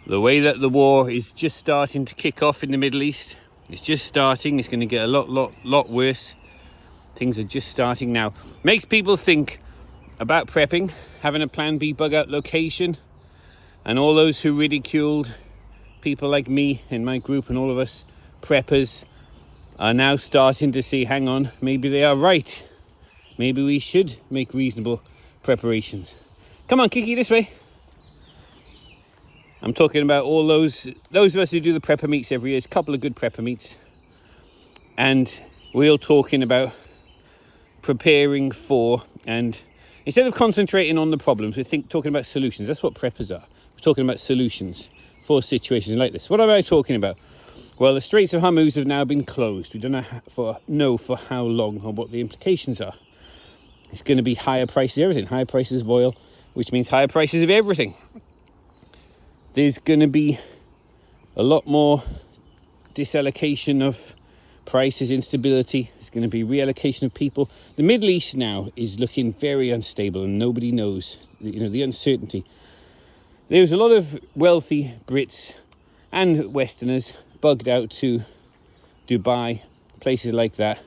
The way that the war is just starting to kick off in the Middle East, it's just starting. It's going to get a lot worse. Things are just starting now. Makes people think about prepping, having a plan B bug out location, and all those who ridiculed people like me in my group and all of us preppers are now starting to see, hang on, maybe they are right. Maybe we should make reasonable preparations. Come on, Kiki, this way. I'm talking about all those of us who do the prepper meets every year. There's a couple of good prepper meets. And we're all talking about preparing for, and instead of concentrating on the problems, we're talking about solutions. That's what preppers are. We're talking about solutions for situations like this. What am I talking about? Well, the Straits of Hormuz have now been closed. We don't know for how long or what the implications are. It's going to be higher prices of everything. Higher prices of oil, which means higher prices of everything. There's going to be a lot more disallocation of prices, instability. There's going to be reallocation of people. The Middle East now is looking very unstable, and nobody knows, the uncertainty. There's a lot of wealthy Brits and Westerners bugged out to Dubai, places like that.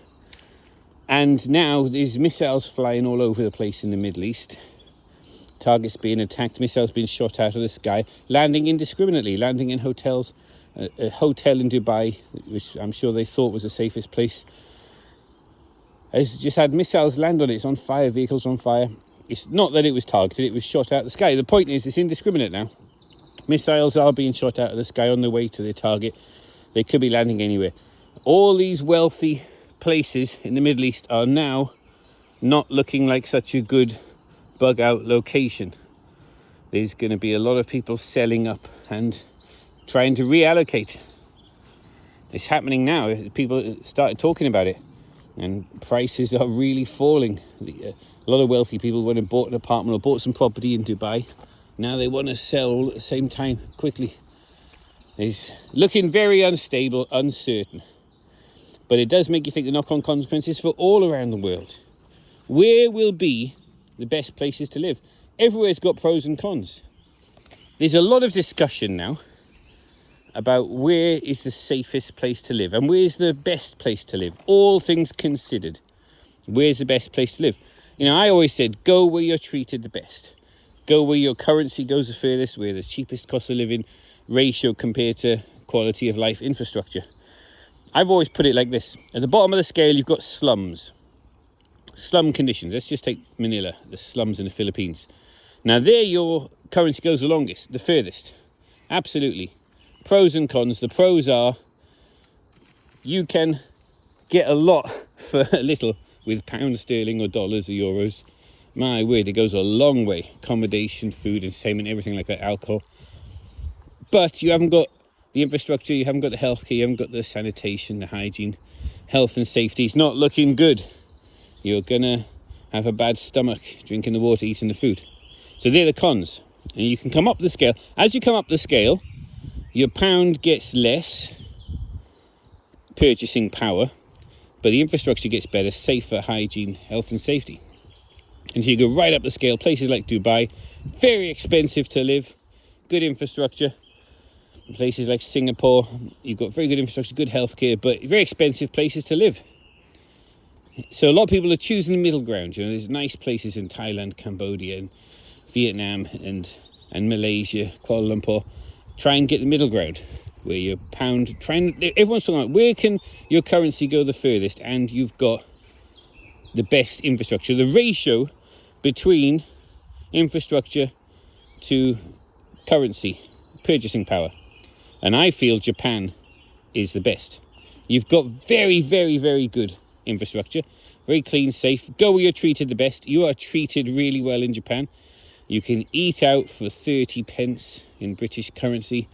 And now there's missiles flying all over the place in the Middle East. Targets being attacked, missiles being shot out of the sky, landing indiscriminately, landing in hotels. A hotel in Dubai, which I'm sure they thought was the safest place, has just had missiles land on it. It's on fire, vehicles on fire. It's not that it was targeted, it was shot out of the sky. The point is, it's indiscriminate now. Missiles are being shot out of the sky on their way to their target. They could be landing anywhere. All these wealthy places in the Middle East are now not looking like such a good bug out location. There's going to be a lot of people selling up and trying to reallocate. It's happening now. People started talking about it, and prices are really falling. A lot of wealthy people went and bought an apartment or bought some property in Dubai. Now they want to sell all at the same time, quickly. It's looking very unstable, uncertain. But it does make you think the knock-on consequences for all around the world. Where will be the best places to live? Everywhere's got pros and cons. There's a lot of discussion now about where is the safest place to live and where's the best place to live. All things considered, where's the best place to live? I always said, go where you're treated the best. Go where your currency goes the furthest, where the cheapest cost of living ratio compared to quality of life infrastructure. I've always put it like this. At the bottom of the scale, you've got slums. Slum conditions. Let's just take Manila, the slums in the Philippines. Now there your currency goes the longest, the furthest. Absolutely. Pros and cons. The pros are you can get a lot for a little with pounds sterling or dollars or euros. My word, it goes a long way. Accommodation, food, entertainment, everything like that, alcohol. But you haven't got the infrastructure, you haven't got the healthcare, you haven't got the sanitation, the hygiene, health and safety. It's not looking good. You're gonna have a bad stomach drinking the water, eating the food. So they're the cons. And you can come up the scale. As you come up the scale, your pound gets less purchasing power, but the infrastructure gets better, safer, hygiene, health and safety. And so you go right up the scale. Places like Dubai, very expensive to live, good infrastructure. Places like Singapore, you've got very good infrastructure, good healthcare, but very expensive places to live. So a lot of people are choosing the middle ground. There's nice places in Thailand, Cambodia, and Vietnam, and Malaysia, Kuala Lumpur. Try and get the middle ground, where your pound, everyone's talking about where can your currency go the furthest, and you've got the best infrastructure. The ratio between infrastructure to currency, purchasing power. And I feel Japan is the best. You've got very, very, very good infrastructure. Very clean, safe. Go where you're treated the best. You are treated really well in Japan. You can eat out for 30 pence in British currency.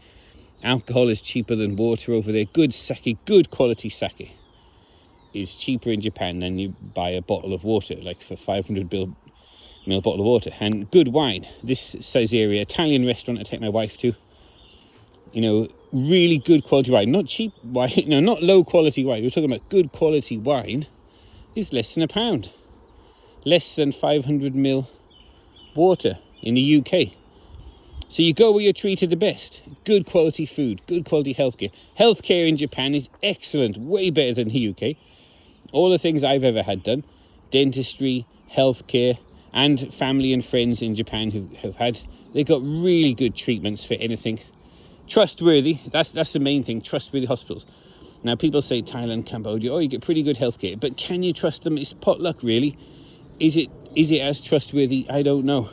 Alcohol is cheaper than water over there. Good sake, good quality sake is cheaper in Japan than you buy a bottle of water, like for 500 ml bottle of water. And good wine. This size area, Italian restaurant I take my wife to. Really good quality wine. Not cheap wine, not low quality wine. We're talking about good quality wine. Is less than £1. Less than 500 ml water in the UK. So you go where you're treated the best. Good quality food, good quality healthcare. Healthcare in Japan is excellent, way better than the UK. All the things I've ever had done, dentistry, healthcare, and family and friends in Japan who have had, they've got really good treatments for anything. Trustworthy, that's the main thing, trustworthy hospitals. Now people say Thailand, Cambodia, you get pretty good healthcare, but can you trust them? It's potluck, really. Is it as trustworthy? I don't know.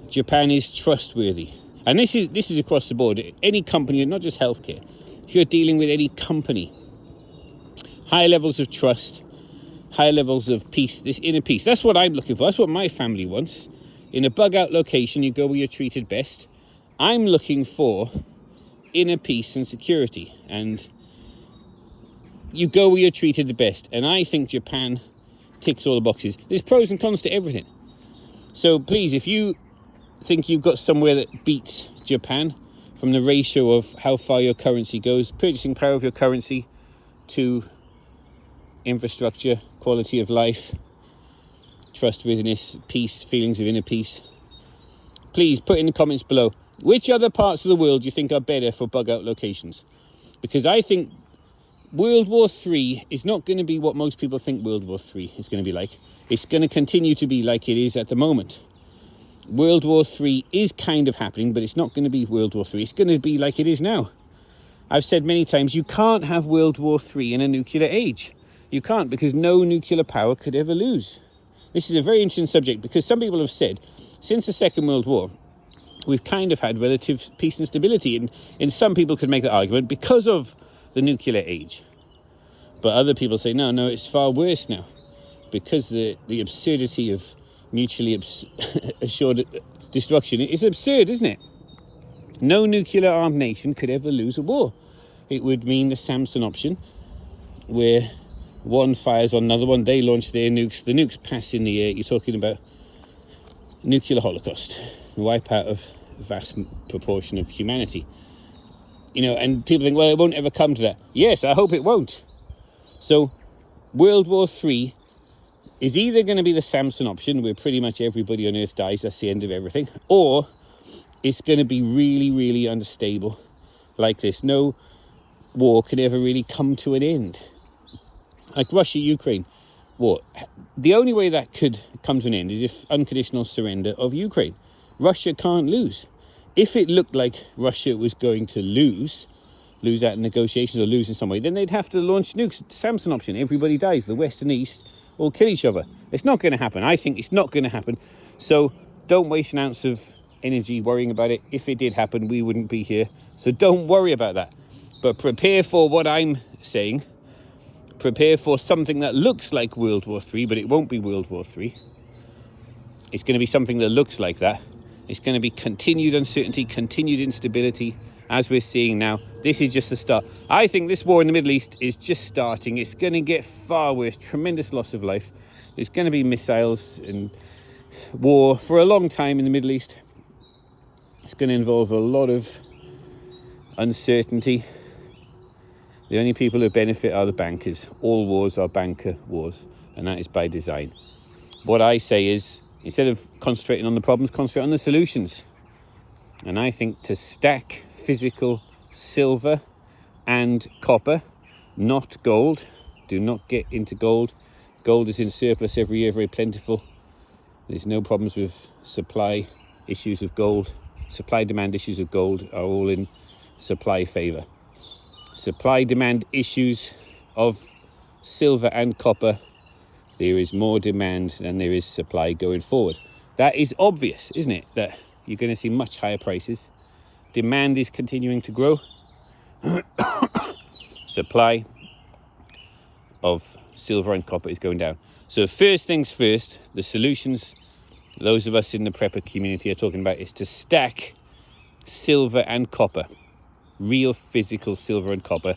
Japan is trustworthy. And this is across the board. Any company, not just healthcare. If you're dealing with any company, high levels of trust, high levels of peace, this inner peace. That's what I'm looking for. That's what my family wants. In a bug-out location, you go where you're treated best. I'm looking for inner peace and security. And you go where you're treated the best. And I think Japan ticks all the boxes. There's pros and cons to everything. So please, if you think you've got somewhere that beats Japan from the ratio of how far your currency goes, purchasing power of your currency to infrastructure, quality of life, trustworthiness, peace, feelings of inner peace, please put in the comments below which other parts of the world you think are better for bug out locations. Because I think World War III is not going to be what most people think World War III is going to be like. It's going to continue to be like it is at the moment. World War III is kind of happening, but it's not going to be World War III. It's going to be like it is now. I've said many times, you can't have World War III in a nuclear age. You can't, because no nuclear power could ever lose. This is a very interesting subject, because some people have said, since the Second World War, we've kind of had relative peace and stability. And some people could make that argument because of the nuclear age. But other people say, no, it's far worse now. Because the absurdity of mutually assured destruction is absurd, isn't it? No nuclear armed nation could ever lose a war. It would mean the Samson option, where one fires on another one, they launch their nukes, the nukes pass in the air. You're talking about nuclear holocaust, wipe out of a vast proportion of humanity. And people think, well, it won't ever come to that. Yes, I hope it won't. So World War III is either going to be the Samson option, where pretty much everybody on Earth dies, that's the end of everything, or it's going to be really, really unstable like this. No war can ever really come to an end. Like Russia-Ukraine war. The only way that could come to an end is if unconditional surrender of Ukraine. Russia can't lose. If it looked like Russia was going to lose out in negotiations or lose in some way, then they'd have to launch nukes. Samson option. Everybody dies. The West and East all kill each other. It's not going to happen. I think it's not going to happen. So don't waste an ounce of energy worrying about it. If it did happen, we wouldn't be here. So don't worry about that. But prepare for what I'm saying. Prepare for something that looks like World War III, but it won't be World War III. It's going to be something that looks like that. It's going to be continued uncertainty, continued instability, as we're seeing now. This is just the start. I think this war in the Middle East is just starting. It's going to get far worse. Tremendous loss of life. There's going to be missiles and war for a long time in the Middle East. It's going to involve a lot of uncertainty. The only people who benefit are the bankers. All wars are banker wars, and that is by design. What I say is, instead of concentrating on the problems, concentrate on the solutions. And I think to stack physical silver and copper, not gold. Do not get into gold. Gold is in surplus every year, very plentiful. There's no problems with supply issues of gold. Supply demand issues of gold are all in supply favor. Supply demand issues of silver and copper, there is more demand than there is supply going forward. That is obvious, isn't it? That you're going to see much higher prices. Demand is continuing to grow. Supply of silver and copper is going down. So first things first, the solutions those of us in the prepper community are talking about is to stack silver and copper. Real physical silver and copper,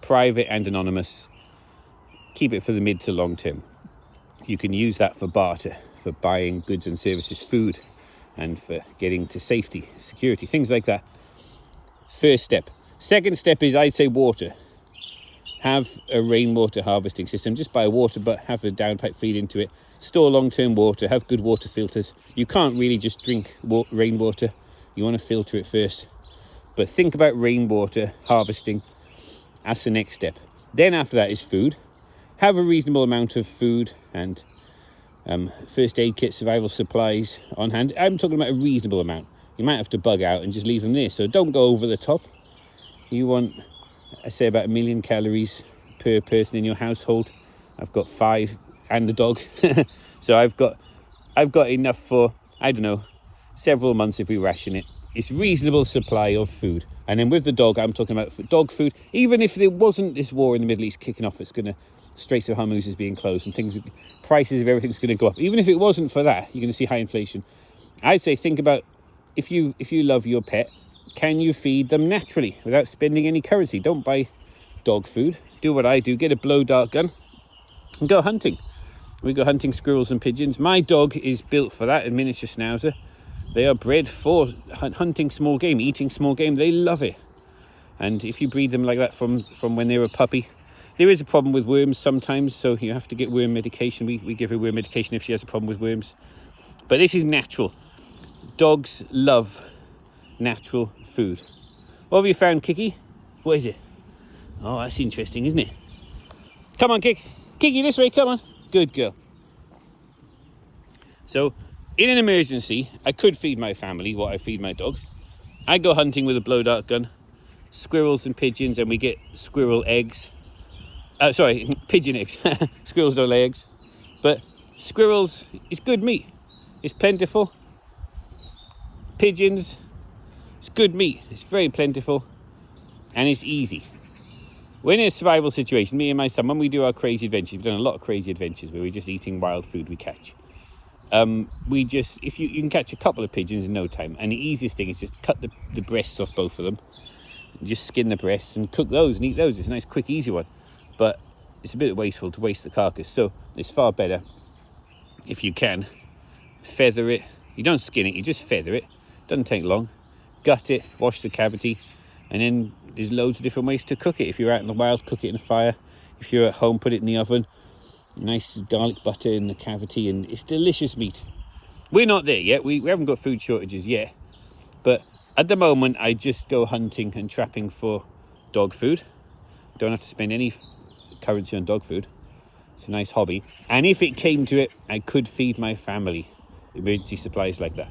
private and anonymous. Keep it for the mid to long term. You can use that for barter, for buying goods and services, food, and for getting to safety, security, things like that. First step. Second step is, I'd say, water. Have a rainwater harvesting system. Just buy water, but have a downpipe feed into it. Store long-term water. Have good water filters. You can't really just drink rainwater. you want to filter it first. But think about rainwater harvesting as the next step. Then after that is food. Have a reasonable amount of food and first aid kit, survival supplies on hand. I'm talking about a reasonable amount. You might have to bug out and just leave them there. So don't go over the top. You want, I say, about 1 million calories per person in your household. I've got 5 and the dog. So I've got enough for, I don't know, several months if we ration it. It's reasonable supply of food. And then with the dog, I'm talking about dog food. Even if there wasn't this war in the Middle East kicking off, it's going to, Straits of Hormuz is being closed and things, prices of everything's going to go up. Even if it wasn't for that, you're going to see high inflation. I'd say think about, if you love your pet, can you feed them naturally without spending any currency? Don't buy dog food. Do what I do, get a blow dart gun and go hunting. We go hunting squirrels and pigeons. My dog is built for that, a miniature schnauzer. They are bred for hunting small game, eating small game. They love it. And if you breed them like that from when they were a puppy, there is a problem with worms sometimes, so you have to get worm medication. We give her worm medication if she has a problem with worms. But this is natural. Dogs love natural food. What have you found, Kiki? What is it? Oh, that's interesting, isn't it? Come on, Kiki, this way, come on. Good girl. So, in an emergency, I could feed my family what I feed my dog. I go hunting with a blow dart gun, squirrels and pigeons, and we get squirrel eggs. Pigeon eggs. Squirrels don't lay eggs. But squirrels is good meat. It's plentiful. Pigeons, it's good meat. It's very plentiful. And it's easy. We're in a survival situation, me and my son, when we do our crazy adventures, we've done a lot of crazy adventures where we're just eating wild food we catch. If you can catch a couple of pigeons in no time, and the easiest thing is just cut the breasts off both of them, and just skin the breasts and cook those and eat those. It's a nice, quick, easy one. But it's a bit wasteful to waste the carcass, so it's far better if you can feather it. You don't skin it, you just feather it. Doesn't take long. Gut it, wash the cavity, and then there's loads of different ways to cook it. If you're out in the wild, cook it in a fire. If you're at home, put it in the oven. Nice garlic butter in the cavity, and it's delicious meat. We're not there yet. We haven't got food shortages yet. But at the moment, I just go hunting and trapping for dog food. Don't have to spend any currency on dog food. It's a nice hobby. And if it came to it, I could feed my family emergency supplies like that.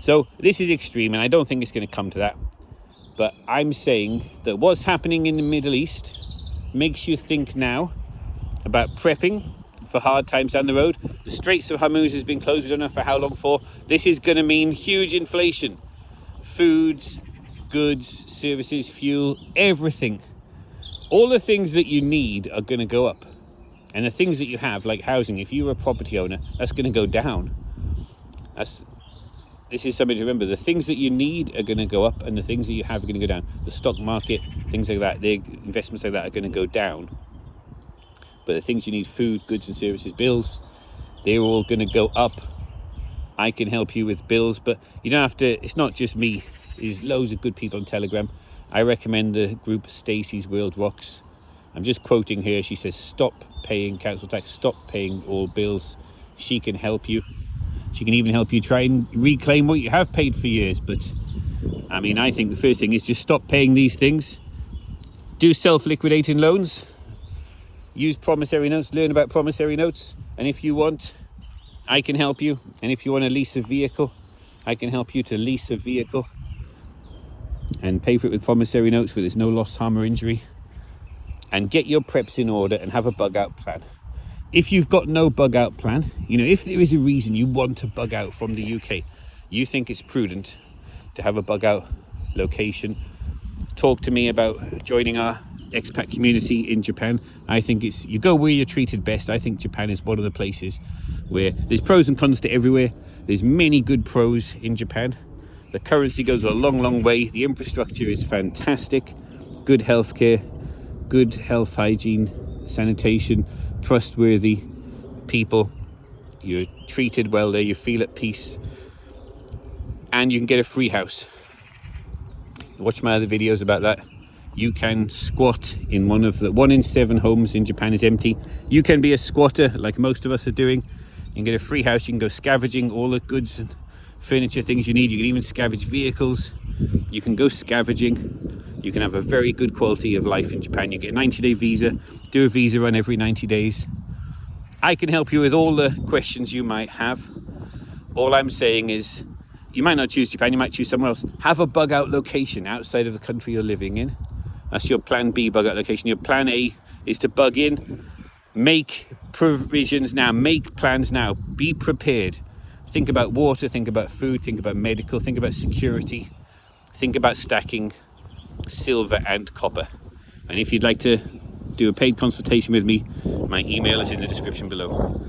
So this is extreme, and I don't think it's going to come to that. But I'm saying that what's happening in the Middle East makes you think now about prepping for hard times down the road. The Straits of Hormuz has been closed, we don't know for how long for. This is going to mean huge inflation. Foods, goods, services, fuel, everything. All the things that you need are going to go up. And the things that you have, like housing, if you're a property owner, that's going to go down. This is something to remember. The things that you need are going to go up, and the things that you have are going to go down. The stock market, things like that, the investments like that are going to go down. But the things you need, food, goods and services, bills, they're all going to go up. I can help you with bills, but you don't have to, it's not just me. There's loads of good people on Telegram. I recommend the group Stacey's World Rocks. I'm just quoting her. She says, stop paying council tax, stop paying all bills. She can help you. She can even help you try and reclaim what you have paid for years. But I mean, I think the first thing is just stop paying these things. Do self-liquidating loans. Use promissory notes, learn about promissory notes. And if you want, I can help you. And if you want to lease a vehicle, I can help you to lease a vehicle and pay for it with promissory notes where there's no loss, harm or injury. And get your preps in order and have a bug out plan. If you've got no bug out plan, if there is a reason you want to bug out from the UK, you think it's prudent to have a bug out location, talk to me about joining our expat community in Japan. I think you go where you're treated best. I think Japan is one of the places where there's pros and cons to everywhere. There's many good pros in Japan. The currency goes a long, long way. The infrastructure is fantastic. Good healthcare, good health hygiene, sanitation, trustworthy people. You're treated well there, you feel at peace, and you can get a free house. Watch my other videos about that. You can squat in one in 7 homes in Japan is empty. You can be a squatter like most of us are doing and get a free house. You can go scavenging all the goods and furniture, things you need. You can even scavenge vehicles. You can go scavenging. You can have a very good quality of life in Japan. You get a 90-day visa, do a visa run every 90 days. I can help you with all the questions you might have. All I'm saying is, you might not choose Japan, you might choose somewhere else. Have a bug out location outside of the country you're living in. That's your plan B bug out location. Your plan A is to bug in. Make provisions now, make plans now, be prepared. Think about water, think about food, think about medical, think about security, think about stacking silver and copper. And if you'd like to do a paid consultation with me, my email is in the description below.